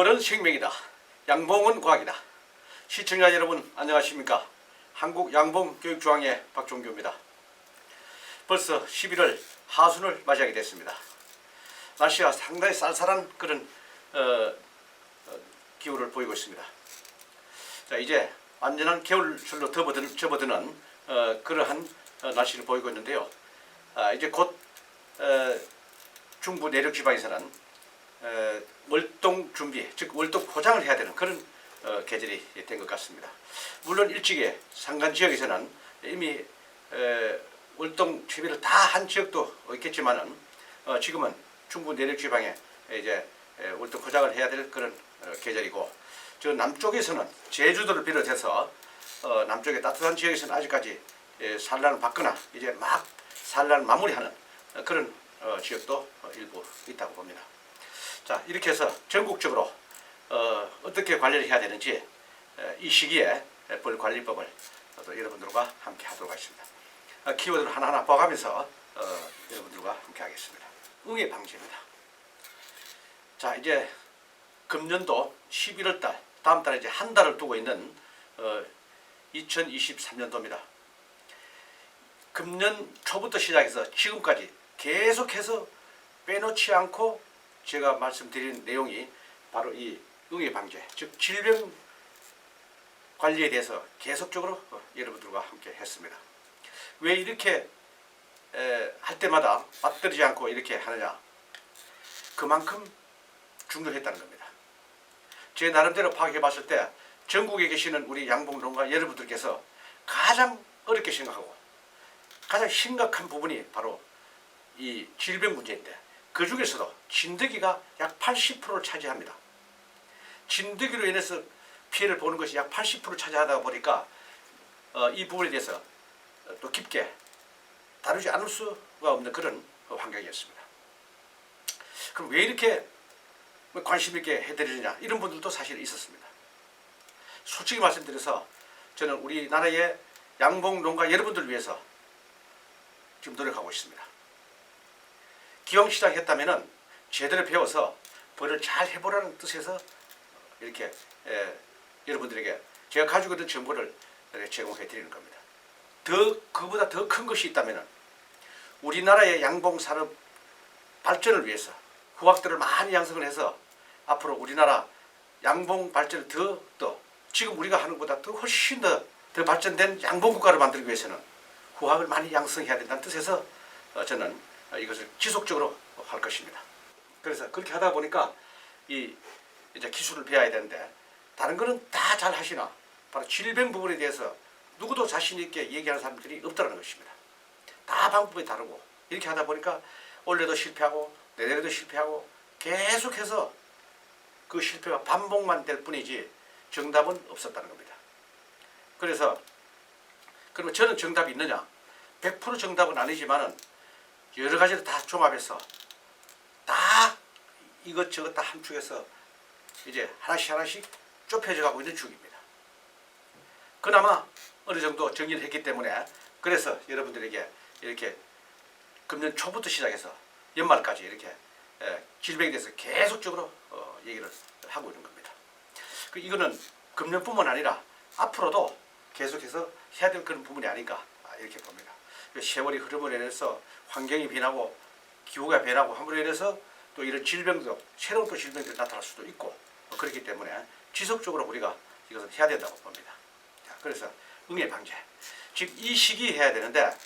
말은 생명이다. 양봉은 과학이다. 시청자 여러분 안녕하십니까. 한국양봉교육중앙회 박종규입니다. 벌써 11월 하순을 맞이하게 됐습니다. 날씨가 상당히 쌀쌀한 그런 기후를 보이고 있습니다. 자, 이제 완전한 겨울철로 접어드는 그러한 날씨를 보이고 있는데요. 이제 곧 중부 내륙 지방에서는 월동 준비, 즉 월동 포장을 해야 되는 그런 계절이 된 것 같습니다. 물론 일찍이 산간 지역에서는 이미 월동 채비를 다 한 지역도 있겠지만은 지금은 중부 내륙 지방에 이제 월동 포장을 해야 될 그런 계절이고, 저 남쪽에서는 제주도를 비롯해서 남쪽의 따뜻한 지역에서는 아직까지 산란을 받거나 이제 막 산란을 마무리하는 그런 지역도 일부 있다고 봅니다. 자, 이렇게 해서 전국적으로 어떻게 관리를 해야 되는지 이 시기에 벌관리법을 또 여러분들과 함께 하도록 하겠습니다. 키워드를 하나하나 봐가면서 여러분들과 함께 하겠습니다. 응애 방지입니다. 자, 이제 금년도 11월달, 다음 달에 이제 한 달을 두고 있는 2023년도입니다. 금년 초부터 시작해서 지금까지 계속해서 빼놓지 않고 제가 말씀드린 내용이 바로 이 응애 방제, 즉 질병 관리에 대해서 계속적으로 여러분들과 함께 했습니다. 왜 이렇게 할 때마다 빠뜨리지 않고 이렇게 하느냐? 그만큼 중요했다는 겁니다. 제 나름대로 파악해 봤을 때 전국에 계시는 우리 양봉농가 여러분들께서 가장 어렵게 생각하고 가장 심각한 부분이 바로 이 질병 문제인데, 그 중에서도 진드기가 약 80%를 차지합니다. 진드기로 인해서 피해를 보는 것이 약 80% 차지하다 보니까 이 부분에 대해서 또 깊게 다루지 않을 수가 없는 그런 환경이었습니다. 그럼 왜 이렇게 관심 있게 해드리느냐, 이런 분들도 사실 있었습니다. 솔직히 말씀드려서 저는 우리나라의 양봉농가 여러분들을 위해서 지금 노력하고 있습니다. 기왕 시작했다면 제대로 배워서 벌을 잘 해보라는 뜻에서 이렇게 여러분들에게 제가 가지고 있는 정보를 제공해 드리는 겁니다. 그보다 더 큰 것이 있다면 우리나라의 양봉산업 발전을 위해서 후학들을 많이 양성을 해서 앞으로 우리나라 양봉 발전을 더 지금 우리가 하는 것보다 더 훨씬 더 발전된 양봉국가를 만들기 위해서는 후학을 많이 양성해야 된다는 뜻에서 저는 이것을 지속적으로 할 것입니다. 그래서 그렇게 하다 보니까 이제 기술을 배워야 되는데, 다른 거는 다 잘 하시나 바로 질병 부분에 대해서 누구도 자신 있게 얘기하는 사람들이 없다는 것입니다. 다 방법이 다르고 이렇게 하다 보니까 올해도 실패하고 내년에도 실패하고 계속해서 그 실패가 반복만 될 뿐이지 정답은 없었다는 겁니다. 그래서 그러면 저는 정답이 있느냐? 100% 정답은 아니지만은 여러 가지를 다 종합해서 다 이것저것 다 함축해서 이제 하나씩 좁혀져 가고 있는 중입니다. 그나마 어느 정도 정리를 했기 때문에, 그래서 여러분들에게 이렇게 금년 초부터 시작해서 연말까지 이렇게 질병에 대해서 계속적으로 얘기를 하고 있는 겁니다. 이거는 금년뿐만 아니라 앞으로도 계속해서 해야 될 그런 부분이 아닌가 이렇게 봅니다. 세월이 흐름으로 인해서 환경이 변하고 기후가 변하고 함으로 인해서 또 이런 질병도, 새로운 또 질병들이 나타날 수도 있고 그렇기 때문에 지속적으로 우리가 이것을 해야 된다고 봅니다. 자, 그래서 응애 방제, 즉 이 시기에 해야 되는데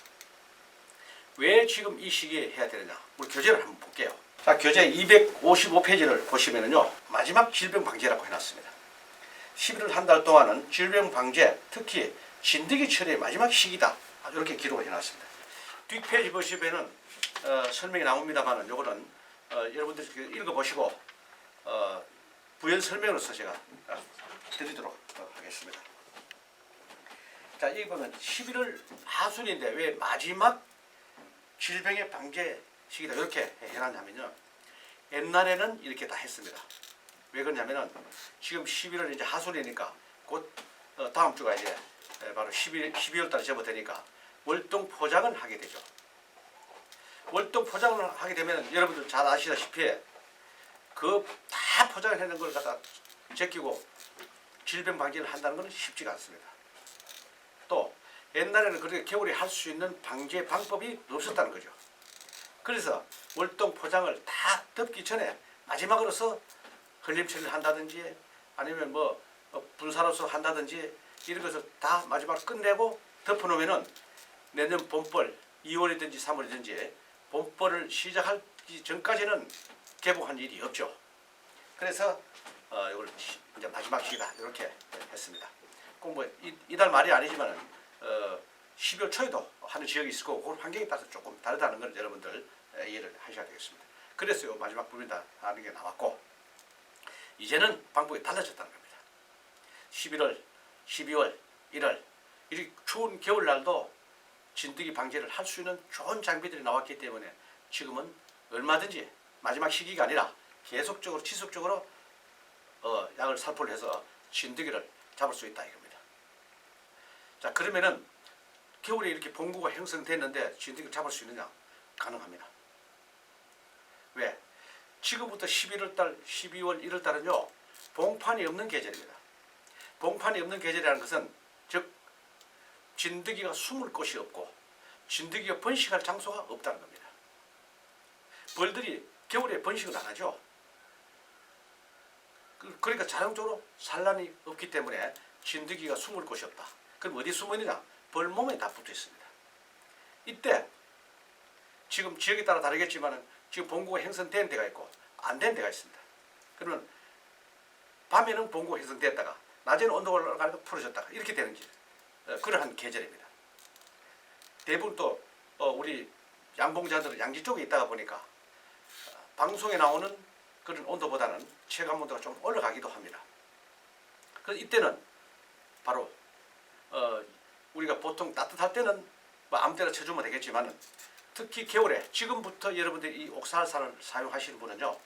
왜 지금 이 시기에 해야 되느냐? 우리 교재를 한번 볼게요. 자, 교재 255페이지를 보시면은요, 마지막 질병 방제라고 해놨습니다. 11월 한 달 동안은 질병 방제, 특히 진드기 처리의 마지막 시기다, 이렇게 기록을 해놨습니다. 뒷페이지 보시면은 설명이 나옵니다만은 요거는 여러분들이 읽어보시고 부연 설명으로서 제가 드리도록 하겠습니다. 자, 여기 보면 11월 하순인데 왜 마지막 질병의 방제 시기다 이렇게 해놨냐면요, 옛날에는 이렇게 다 했습니다. 왜 그러냐면은 지금 11월 이제 하순이니까 곧 다음 주가 이제 바로 12월 달에 접어드니까 월동 포장을 하게 되죠. 월동 포장을 하게 되면 여러분들 잘 아시다시피 그 다 포장을 해놓은 걸 갖다 제끼고 질병 방지를 한다는 것은 쉽지가 않습니다. 또 옛날에는 그렇게 겨울에 할 수 있는 방제 방법이 없었다는 거죠. 그래서 월동 포장을 다 덮기 전에 마지막으로서 흘림처리를 한다든지 아니면 뭐 분사로서 한다든지 이런 것을 다 마지막으로 끝내고 덮어놓으면은 내년 봄벌 2월이든지 3월이든지 봄벌을 시작하기 전까지는 개복한 일이 없죠. 그래서 이걸 이제 마지막 시기다 이렇게 했습니다. 꼭 뭐 이달 말이 아니지만은 12월 초에도 하는 지역이 있을 거고 그 환경에 따라서 조금 다르다는 걸 여러분들 이해를 하셔야 되겠습니다. 그래서 마지막 부분이다 하는 게 나왔고 이제는 방법이 달라졌다는 겁니다. 11월, 12월, 1월 이렇게 추운 겨울날도 진드기 방제를 할 수 있는 좋은 장비들이 나왔기 때문에 지금은 얼마든지 마지막 시기가 아니라 계속적으로 지속적으로 약을 살포를 해서 진드기를 잡을 수 있다 이겁니다. 자, 그러면은 겨울에 이렇게 봉구가 형성됐는데 진드기를 잡을 수 있느냐? 가능합니다. 왜? 지금부터 11월달, 12월, 1월달은요 봉판이 없는 계절입니다. 봉판이 없는 계절이라는 것은 즉 진드기가 숨을 곳이 없고 진드기가 번식할 장소가 없다는 겁니다. 벌들이 겨울에 번식을 안 하죠. 그러니까 자동적으로 산란이 없기 때문에 진드기가 숨을 곳이 없다. 그럼 어디 숨어 있느냐? 벌 몸에 다 붙어 있습니다. 이때 지금 지역에 따라 다르겠지만 지금 봉구가 형성된 데가 있고 안 된 데가 있습니다. 그러면 밤에는 봉구가 형성됐다가 낮에는 온도가 올라가니까 풀어졌다가 이렇게 되는 그러한 계절입니다. 대부분 또 우리 양봉자들은 양지 쪽에 있다가 보니까 방송에 나오는 그런 온도보다는 체감 온도가 좀 올라가기도 합니다. 그래서 이때는 바로 우리가 보통 따뜻할 때는 뭐 아무 때나 쳐주면 되겠지만 특히 겨울에 지금부터 여러분들이 이 옥살산을 사용하시는 분은요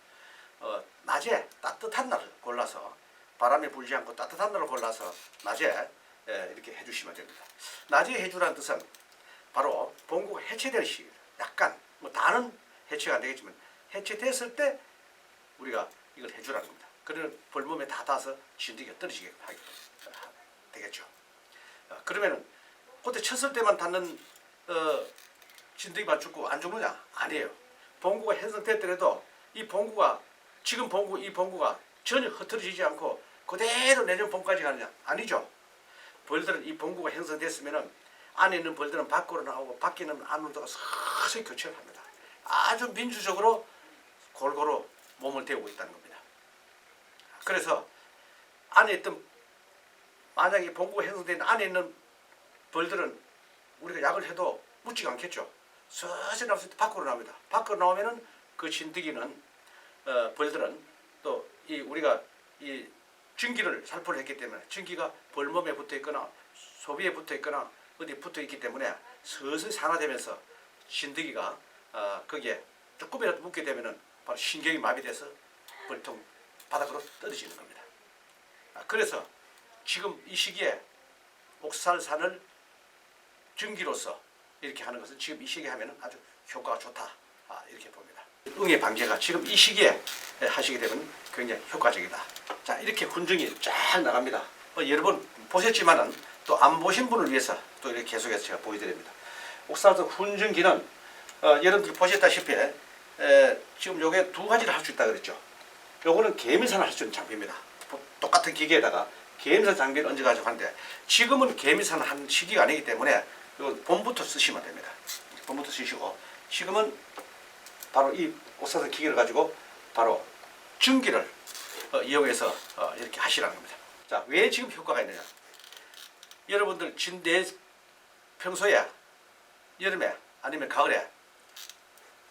낮에 따뜻한 날을 골라서 바람이 불지 않고 따뜻한 날을 골라서 낮에 이렇게 해주시면 됩니다. 낮에 해주라는 뜻은 바로 봉구가 해체되는 시기입니다. 약간 뭐 다는 해체가 안 되겠지만 해체됐을 때 우리가 이걸 해주라는 겁니다. 그러면 벌몸에 다 닿아서 진드기가 떨어지게 하게 되겠죠. 그러면은 그때 쳤을 때만 닿는 진드기만 죽고 안 죽느냐? 아니에요. 봉구가 형성됐더라도 이 봉구가 지금 봉구 이 봉구가 전혀 흩어지지 않고 그대로 내년 봄까지 가느냐? 아니죠. 벌들은 이 봉구가 형성됐으면은 안에 있는 벌들은 밖으로 나오고 밖에 있는 안으로다가 서서히 교체를 합니다. 아주 민주적으로 골고루 몸을 데우고 있다는 겁니다. 그래서 안에 있던 만약에 봉구가 형성된 안에 있는 벌들은 우리가 약을 해도 묻지가 않겠죠. 서서히 나왔을 때 밖으로 나옵니다. 밖으로 나오면은 그 진드기는 벌들은 또 이 우리가 이 증기를 살포를 했기 때문에 증기가 벌몸에 붙어 있거나 소비에 붙어 있거나 어디 붙어 있기 때문에 서서히 산화되면서 진드기가 거기에 조금이라도 묻게 되면은 바로 신경이 마비돼서 벌통 바닥으로 떨어지는 겁니다. 그래서 지금 이 시기에 옥살산을 증기로서 이렇게 하는 것은 지금 이 시기에 하면 아주 효과가 좋다 이렇게 봅니다. 응애 방제가 지금 이 시기에 하시게 되면 굉장히 효과적이다. 자, 이렇게 훈증이 쫙 나갑니다. 여러 번 보셨지만은 또 안 보신 분을 위해서 또 이렇게 계속해서 제가 보여드립니다. 옥살산 훈증기는 여러분들 보셨다시피 지금 요게 두 가지를 할 수 있다 그랬죠. 요거는 계밀산을 할 수 있는 장비입니다. 똑같은 기계에다가 계밀산 장비를 얹어가지고 하는데 지금은 계밀산을 하는 시기가 아니기 때문에 이건 봄부터 쓰시면 됩니다. 봄부터 쓰시고 지금은 바로 이 옥살산 기계를 가지고 바로 증기를 이용해서 이렇게 하시라는 겁니다. 자, 왜 지금 효과가 있느냐? 여러분들 평소에 여름에 아니면 가을에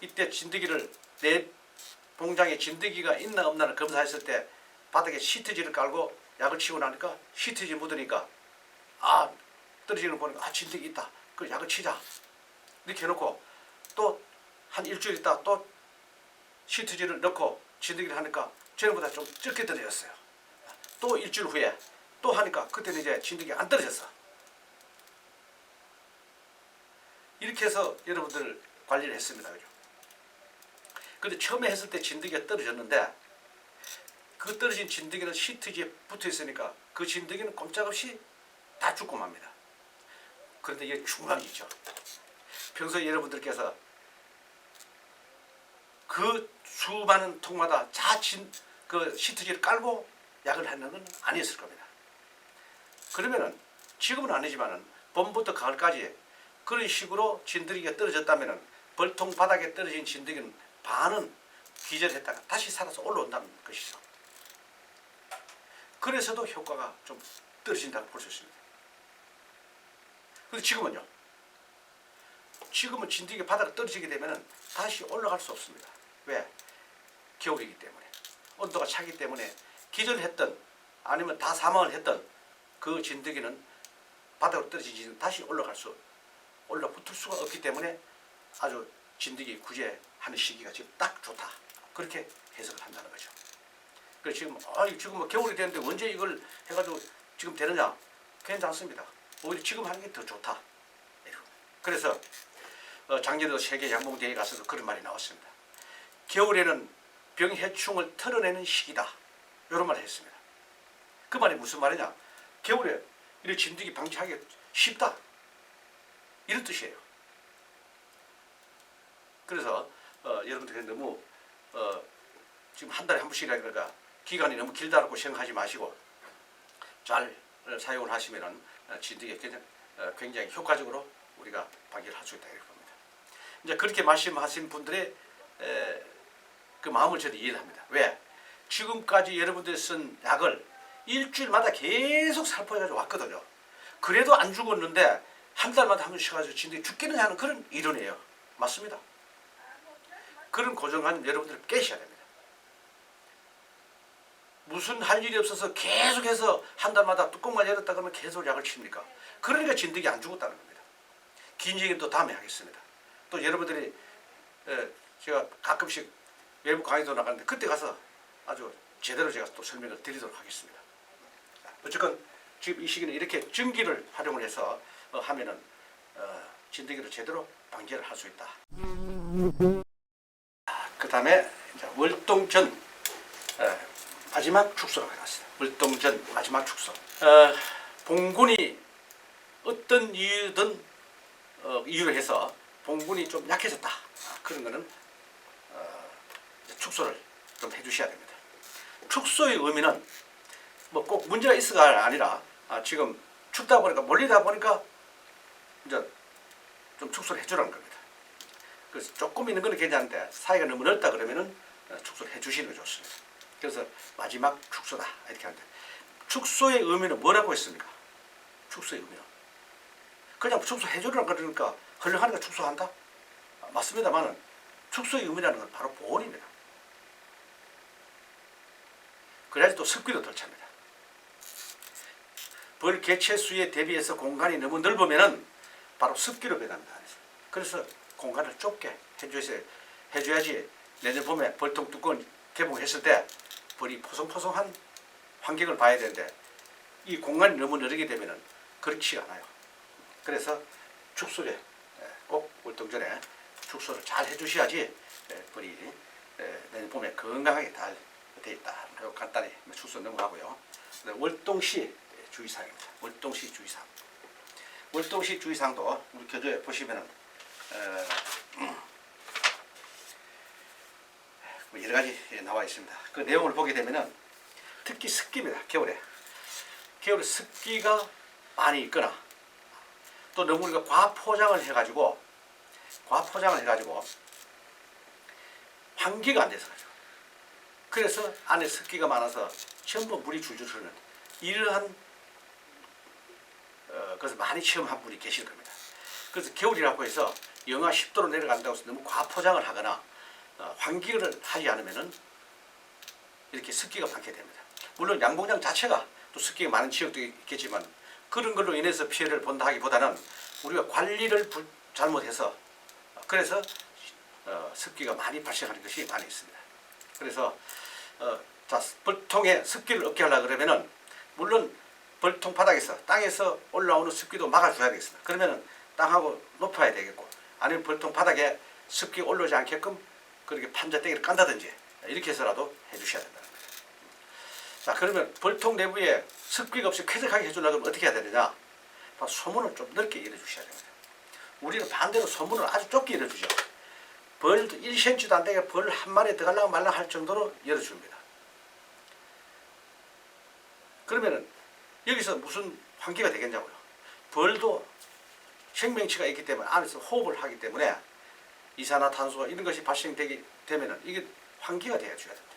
이때 진드기를 내 봉장에 진드기가 있나 없나를 검사했을 때 바닥에 시트지를 깔고 약을 치고 나니까 시트지 묻으니까 떨어지는 거 보니까 진드기 있다. 그 약을 치자. 이렇게 해놓고 또 한 일주일 있다 또 시트지를 넣고 진드기를 하니까 전보다 좀 적게 떨어졌어요. 또 일주일 후에 또 하니까 그때는 이제 진드기가 안 떨어졌어. 이렇게 해서 여러분들 관리를 했습니다. 그죠? 근데 처음에 했을 때 진드기가 떨어졌는데 그 떨어진 진드기는 시트지에 붙어 있으니까 그 진드기는 꼼짝없이 다 죽고 맙니다. 그런데 이게 중앙이죠. 평소에 여러분들께서 그 수많은 통마다 그 시트지를 깔고 약을 하는 건 아니었을 겁니다. 그러면은 지금은 아니지만은 봄부터 가을까지 그런 식으로 진드기가 떨어졌다면은 벌통 바닥에 떨어진 진드기는 반은 기절했다가 다시 살아서 올라온다는 것이죠. 그래서도 효과가 좀 떨어진다고 볼 수 있습니다. 그런데 지금은요. 지금은 진드기가 바닥에 떨어지게 되면은 다시 올라갈 수 없습니다. 왜? 겨울이기 때문에. 온도가 차기 때문에 기절했던 아니면 다 사망을 했던 그 진드기는 바닥으로 떨어지지 다시 올라붙을 수가 없기 때문에 아주 진드기 구제하는 시기가 지금 딱 좋다. 그렇게 해석을 한다는 거죠. 그래서 지금 뭐 겨울이 됐는데 언제 이걸 해가지고 지금 되느냐? 괜찮습니다. 오히려 지금 하는 게 더 좋다. 그래서 작년에도 세계 양봉대회에 가서도 그런 말이 나왔습니다. 겨울에는 병해충을 털어내는 시기다. 이런 말을 했습니다. 그 말이 무슨 말이냐? 겨울에 이런 진드기 방지하기 쉽다. 이런 뜻이에요. 그래서 여러분들이 너무 지금 한 달에 한 번씩이라니까 기간이 너무 길다고 생각하지 마시고 잘 사용을 하시면은 진드기가 굉장히 효과적으로 우리가 방지를 할 수 있다 이렇게 봅니다. 이제 그렇게 말씀하신 분들의 그 마음을 저는 이해를 합니다. 왜? 지금까지 여러분들이 쓴 약을 일주일마다 계속 살포해가지고 왔거든요. 그래도 안 죽었는데 한 달마다 한 번씩 가지고 진드기 죽기는 하는 그런 이론이에요. 맞습니다. 그런 고정관념 여러분들 깨셔야 됩니다. 무슨 할 일이 없어서 계속해서 한 달마다 뚜껑만 열었다 그러면 계속 약을 칩니까? 그러니까 진드기 안 죽었다는 겁니다. 긴 얘기는 또 다음에 하겠습니다. 또 여러분들이 제가 가끔씩 외부 강의도 나가는데 그때 가서 아주 제대로 제가 또 설명을 드리도록 하겠습니다. 어쨌건 지금 이 시기는 이렇게 전기를 활용을 해서 하면은 진드기를 제대로 방지를 할 수 있다. 그 다음에 월동전 마지막 축소라고 해놨습니다. 월동전 마지막 축소. 봉군이 어떤 이유든 이유로 해서 봉군이 좀 약해졌다. 그런 거는 축소를 좀 해주셔야 됩니다. 축소의 의미는 뭐 꼭 문제가 있어가 아니라 지금 춥다 보니까 몰리다 보니까 이제 좀 축소를 해주라는 겁니다. 그래서 조금 있는 건 괜찮은데 사이가 너무 넓다 그러면은 축소를 해주시는 게 좋습니다. 그래서 마지막 축소다 이렇게 하는데 축소의 의미는 뭐라고 했습니까? 축소의 의미는 그냥 축소 해주라는 그러니까 헐렁하니까 축소한다? 맞습니다만은 축소의 의미라는 건 바로 보온입니다. 그래야지 또 습기도 덜 찹니다. 벌 개체 수에 대비해서 공간이 너무 넓으면은 바로 습기로 변합니다. 그래서 공간을 좁게 해줘야지 내년 봄에 벌통 뚜껑 개봉했을 때 벌이 포송포송한 환경을 봐야 되는데 이 공간이 너무 넓게 되면은 그렇지 않아요. 그래서 축소에 꼭 월동전에 축소를 잘 해주셔야지 벌이 내년 봄에 건강하게 잘 돼 있다. 그리고 간단히 축소 넘어가고요. 월동시 주의사항입니다. 월동시 주의사항. 월동시 주의사항도 우리 교재에 보시면은 여러 가지 나와 있습니다. 그 내용을 보게 되면은 특히 습기입니다. 겨울에 습기가 많이 있거나 또 너무 우리가 과포장을 해가지고 환기가 안 돼서 가지고 그래서 안에 습기가 많아서 전부 물이 줄줄 흐르는 이러한 것을 많이 체험한 분이 계실 겁니다. 그래서 겨울이라고 해서 영하 10도로 내려간다고 해서 너무 과포장을 하거나 환기를 하지 않으면은 이렇게 습기가 많게 됩니다. 물론 양봉장 자체가 또 습기가 많은 지역도 있겠지만 그런 걸로 인해서 피해를 본다 하기보다는 우리가 관리를 잘못해서 그래서 습기가 많이 발생하는 것이 많이 있습니다. 그래서 벌통에 습기를 얻게 하려고 그러면은 물론 벌통 바닥에서 땅에서 올라오는 습기도 막아줘야 되겠습니다. 그러면은 땅하고 높아야 되겠고 아니면 벌통 바닥에 습기가 올라오지 않게끔 그렇게 판자떼기를 깐다든지 이렇게 해서라도 해주셔야 된다는 거예요. 자, 그러면 벌통 내부에 습기가 없이 쾌적하게 해주려면 어떻게 해야 되느냐? 소문을 좀 넓게 열어주셔야 됩니다. 우리는 반대로 소문을 아주 좁게 열어주죠. 벌도 1cm도 안 되게 벌 한 마리 들어가려고 말라 할 정도로 열어줍니다. 그러면은 여기서 무슨 환기가 되겠냐고요. 벌도 생명체가 있기 때문에 안에서 호흡을 하기 때문에 이산화탄소 이런 것이 발생되게 되면은 이게 환기가 되어줘야 됩니다.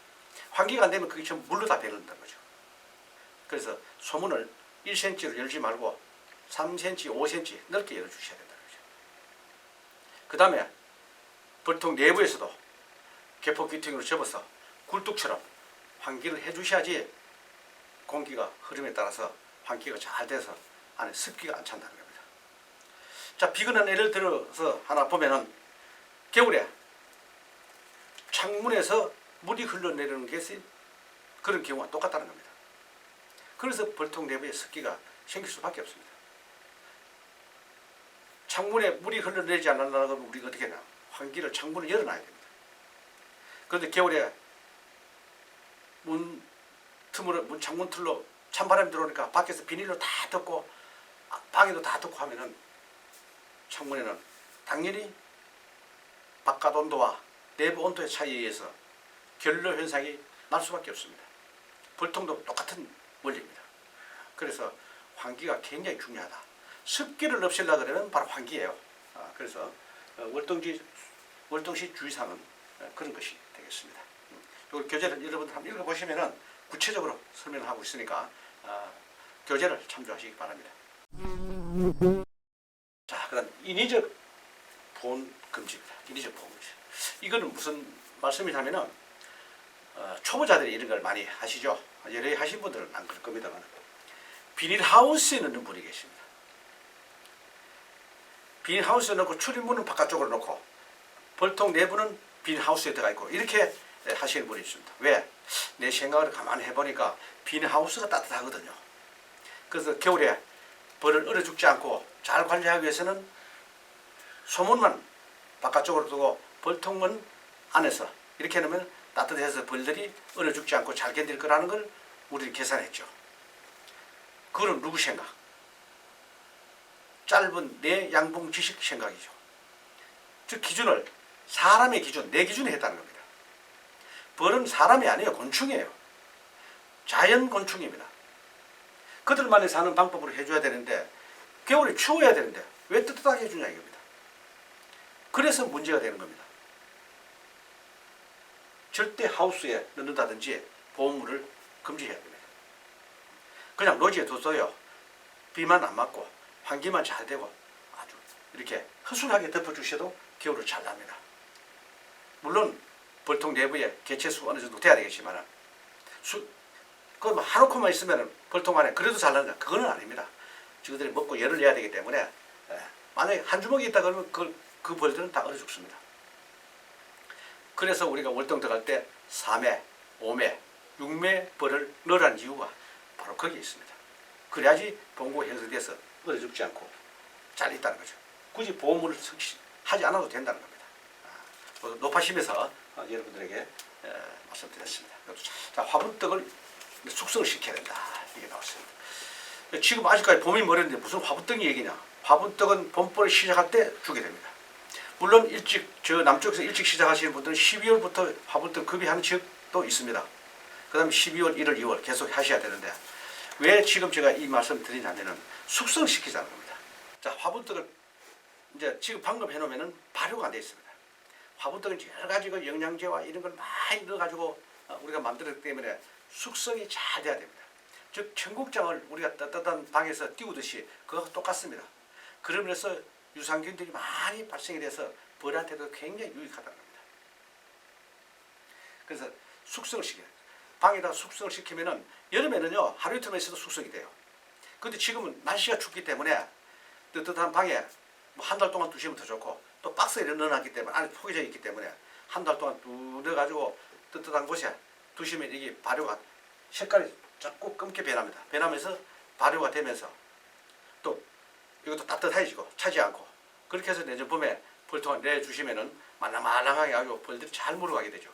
환기가 안 되면 그게 전부 물로 다 배는다는 거죠. 그래서 소문을 1cm로 열지 말고 3cm, 5cm 넓게 열어주셔야 된다는 거죠. 그 다음에 벌통 내부에서도 개포 귀퉁이로 접어서 굴뚝처럼 환기를 해주셔야지 공기가 흐름에 따라서 환기가 잘 돼서 안에 습기가 안 찬다는 겁니다. 자, 비근한 예를 들어서 하나 보면은 겨울에 창문에서 물이 흘러내리는 것이 그런 경우가 똑같다는 겁니다. 그래서 벌통 내부에 습기가 생길 수밖에 없습니다. 창문에 물이 흘러내리지 않으려면 우리가 어떻게 하냐? 환기를 창문을 열어놔야 됩니다. 그런데 겨울에 창문 틀로 찬바람이 들어오니까 밖에서 비닐로 다 덮고 방에도 다 덮고 하면은 창문에는 당연히 바깥 온도와 내부 온도의 차이에 의해서 결로 현상이 날 수밖에 없습니다. 벌통도 똑같은 원리입니다. 그래서 환기가 굉장히 중요하다. 습기를 없애려고 그러면 바로 환기예요. 그래서 월동시 주의사항은 그런 것이 되겠습니다. 이 교재를 여러분들 한번 읽어보시면은 구체적으로 설명을 하고 있으니까 교재를 참조하시기 바랍니다. 자, 그럼 인위적 보온 금지입니다. 인위적 보온 금지. 이거는 무슨 말씀이냐면은 초보자들이 이런 걸 많이 하시죠. 여러 하신 분들은 안 그럴 겁니다만 비닐하우스에 넣는 분이 계십니다. 비닐하우스에 넣고 출입문은 바깥쪽으로 놓고 벌통 내부는 비닐하우스에 들어가 있고 이렇게 하시는 분이 있습니다. 왜? 내 생각을 가만히 해보니까 비닐하우스가 따뜻하거든요. 그래서 겨울에 벌을 얼어 죽지 않고 잘 관리하기 위해서는 소문만 바깥쪽으로 두고 벌통은 안에서 이렇게 놓으면 따뜻해서 벌들이 얼어 죽지 않고 잘 견딜 거라는 걸 우리는 계산했죠. 그건 누구 생각? 짧은 내 양봉 지식 생각이죠. 즉 기준을 사람의 기준, 내 기준에 했다는 겁니다. 벌은 사람이 아니에요. 곤충이에요. 자연 곤충입니다. 그들만이 사는 방법으로 해줘야 되는데 겨울에 추워야 되는데 왜 뜨뜻하게 해주냐 이겁니다. 그래서 문제가 되는 겁니다. 절대 하우스에 넣는다든지 보온물을 금지해야 됩니다. 그냥 노지에 둬서요. 비만 안 맞고 환기만 잘 되고 아주 이렇게 허술하게 덮어주셔도 겨울을 잘 납니다. 물론 벌통 내부에 개체수 어느 정도 돼야 되겠지만 그거 뭐 하루코만 있으면 벌통 안에 그래도 잘 나는가? 그거는 아닙니다. 저희들이 먹고 열을 내야 되기 때문에 만약에 한 주먹이 있다 그러면 그 벌들은 다 얼어 죽습니다. 그래서 우리가 월동 들어갈 때 3매, 5매, 6매 벌을 넣으라는 이유가 바로 거기에 있습니다. 그래야지 봉고 형성돼서 얼어 죽지 않고 잘 있다는 거죠. 굳이 보온물을 하지 않아도 된다는 겁니다. 높아심에서 여러분들에게 말씀드렸습니다. 자, 화분떡을 숙성을 시켜야 된다. 이게 나왔습니다. 지금 아직까지 봄이 멀었는데 무슨 화분떡이 얘기냐. 화분떡은 봄벌이 시작할 때 주게 됩니다. 물론 저 남쪽에서 일찍 시작하시는 분들은 12월부터 화분떡 급이하는 지역도 있습니다. 그 다음에 12월, 1월, 2월 계속 하셔야 되는데 왜 지금 제가 이 말씀 드리냐면은 숙성시키자는 겁니다. 자, 화분떡을 이제 지금 방금 해놓으면은 발효가 안 되어 있습니다. 화분떡은 여러 가지 영양제와 이런 걸 많이 넣어가지고 우리가 만들었기 때문에 숙성이 잘 돼야 됩니다. 즉 청국장을 우리가 따뜻한 방에서 띄우듯이 그거와 똑같습니다. 그러면서 유산균들이 많이 발생이 돼서 벌한테도 굉장히 유익하다는 겁니다. 그래서 숙성을 시켜요. 방에다 숙성을 시키면은 여름에는요 하루 이틀만 있어도 숙성이 돼요. 근데 지금은 날씨가 춥기 때문에 뜨뜻한 방에 뭐 한 달 동안 두시면 더 좋고 또 박스에 넣어놨기 때문에 안에 포개져 있기 때문에 한 달 동안 뚝 넣어가지고 뜨뜻한 곳에 두시면 이게 발효가 색깔이 자꾸 검게 변합니다. 변하면서 발효가 되면서 또 이것도 따뜻해지고 차지 않고 그렇게 해서 내년 봄에 벌통을 내주시면은 말랑말랑하게 아주 벌들이 잘 물어가게 되죠.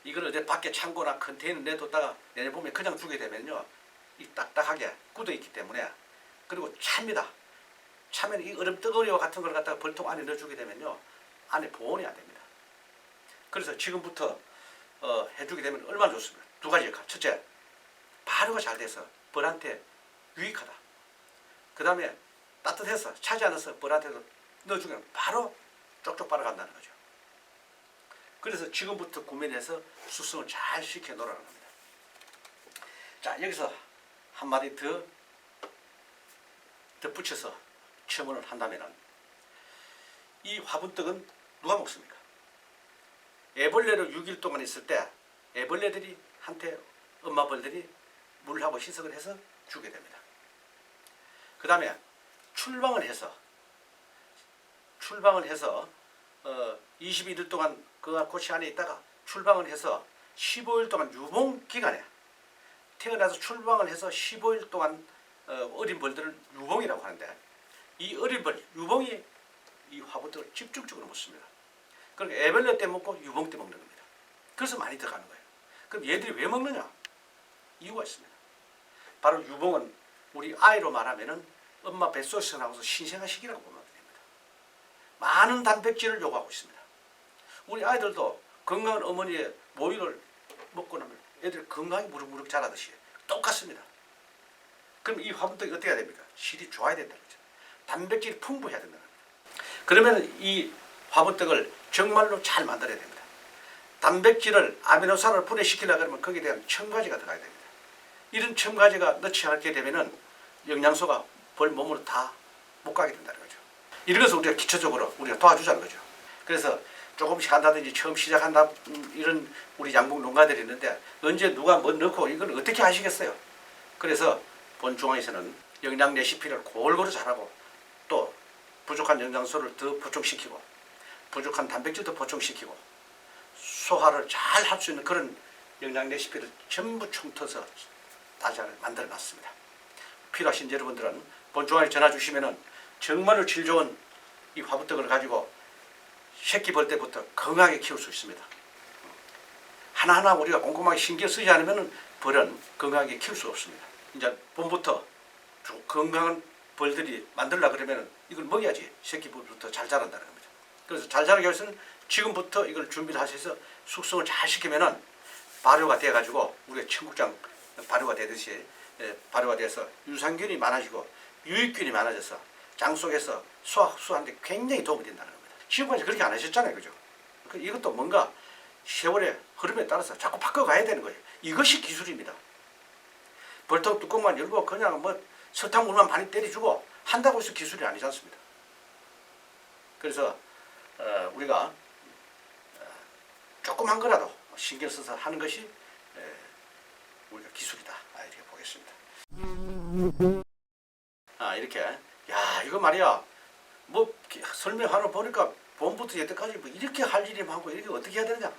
이걸 어디 밖에 창고나 컨테이너 내뒀다가 내년 봄에 그냥 두게 되면요, 이 딱딱하게 굳어 있기 때문에, 그리고 찹니다. 차면 이 얼음 뜨거리와 같은 걸 갖다가 벌통 안에 넣어주게 되면요, 안에 보온이 안 됩니다. 그래서 지금부터 해주게 되면 얼마나 좋습니까? 두 가지 역할. 첫째, 발효가 잘 돼서 벌한테 유익하다. 그 다음에 따뜻해서 차지 않아서 벌한테도 넣어주면 바로 쪽쪽 빨아간다는 거죠. 그래서 지금부터 구매를 해서 숙성을 잘 시켜 놓으라는 겁니다. 자, 여기서 한마디 더 덧붙여서 첨언을 한다면, 이 화분떡은 누가 먹습니까? 애벌레로 6일 동안 있을 때 애벌레들이 한테 엄마 벌들이 물하고 희석을 해서 주게 됩니다. 그 다음에 출방을 해서 21일 동안 그 고치 안에 있다가 출방을 해서 15일 동안 유봉 기간에, 태어나서 출방을 해서 15일 동안 어린 벌들을 유봉이라고 하는데, 이 어린 벌, 유봉이 이 화분떡을 집중적으로 먹습니다. 그러니까 애벌레 때 먹고 유봉 때 먹는 겁니다. 그래서 많이 들어가는 거예요. 그럼 얘들이 왜 먹느냐? 이유가 있습니다. 바로 유봉은 우리 아이로 말하면은 엄마 뱃속에서 나와서 신생아 시기라고 보면 됩니다. 많은 단백질을 요구하고 있습니다. 우리 아이들도 건강한 어머니의 모유를 먹고 나면 애들 건강히 무럭무럭 자라듯이 똑같습니다. 그럼 이 화분떡이 어떻게 해야 됩니까? 실이 좋아야 된다는 거죠. 단백질이 풍부해야 된다는 겁니다. 그러면 이 화분떡을 정말로 잘 만들어야 됩니다. 단백질을, 아미노산을 분해시키려고 하면 거기에 대한 첨가제가 들어가야 됩니다. 이런 첨가제가 넣지 않게 되면은 영양소가 벌 몸으로 다 못 가게 된다는 거죠. 이런 것을 우리가 기초적으로 우리가 도와주자는 거죠. 그래서 조금씩 한다든지 처음 시작한다, 이런 우리 양봉 농가들이 있는데 언제 누가 뭐 넣고 이걸 어떻게 하시겠어요? 그래서 본중앙에서는 영양 레시피를 골고루 잘하고, 또 부족한 영양소를 더 보충시키고 부족한 단백질도 보충시키고 소화를 잘 할 수 있는 그런 영양 레시피를 전부 총터서 다 잘 만들어 놨습니다. 필요하신 여러분들은 본중앙에 전화 주시면은 정말로 질 좋은 이 화분떡을 가지고 새끼 벌 때부터 건강하게 키울 수 있습니다. 하나하나 우리가 꼼꼼하게 신경 쓰지 않으면 벌은 건강하게 키울 수 없습니다. 이제 봄부터 건강한 벌들이 만들려고 그러면 이걸 먹여야지 새끼 벌부터 잘 자란다는 겁니다. 그래서 잘 자라기 위해서는 지금부터 이걸 준비를 하셔서 숙성을 잘 시키면은 발효가 돼가지고 우리가 청국장 발효가 되듯이 발효가 돼서 유산균이 많아지고 유익균이 많아져서 장 속에서 수하는데 굉장히 도움이 된다는 겁니다. 지금까지 그렇게 안 하셨잖아요, 그죠? 이것도 뭔가 세월의 흐름에 따라서 자꾸 바꿔가야 되는 거예요. 이것이 기술입니다. 벌떡 뚜껑만 열고 그냥 뭐 설탕물만 많이 때려주고 한다고 해서 기술이 아니지 않습니다. 그래서 우리가 조금 한 거라도 신경 써서 하는 것이 우리가 기술이다, 이렇게 보겠습니다. 이렇게, 야, 이거 말이야, 뭐 설명하러 보니까 봄부터 여태까지 뭐 이렇게 할 일이 많고 이렇게 어떻게 해야 되느냐,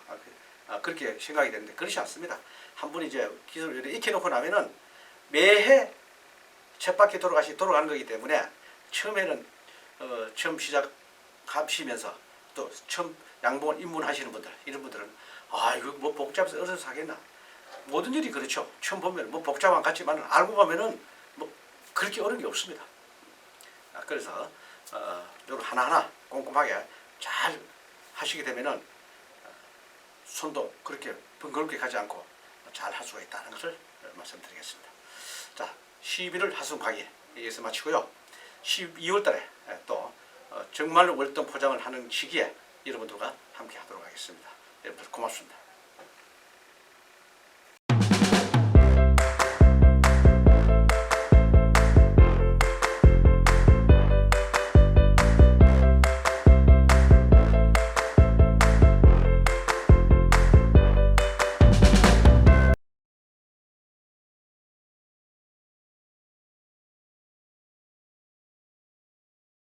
그렇게 생각이 되는데 그렇지 않습니다. 한 번 이제 기술을 이렇게 익혀놓고 나면은 매해 쳇바퀴 돌아가는 거기 때문에 처음에는 처음 시작하시면서 또 처음 양봉을 입문하시는 분들, 이런 분들은 이거 뭐 복잡해서 어려서 하겠나, 모든 일이 그렇죠. 처음 보면 뭐 복잡한 것 같지만 알고 보면은 뭐 그렇게 어려운 게 없습니다. 그래서 이걸 하나하나 꼼꼼하게 잘 하시게 되면은 손도 그렇게 번거롭게 가지 않고 잘 할 수가 있다는 것을 말씀드리겠습니다. 자, 11월 하순가기 여기서 마치고요. 12월 달에 또 정말 월등 포장을 하는 시기에 여러분들과 함께 하도록 하겠습니다. 여러분들 고맙습니다.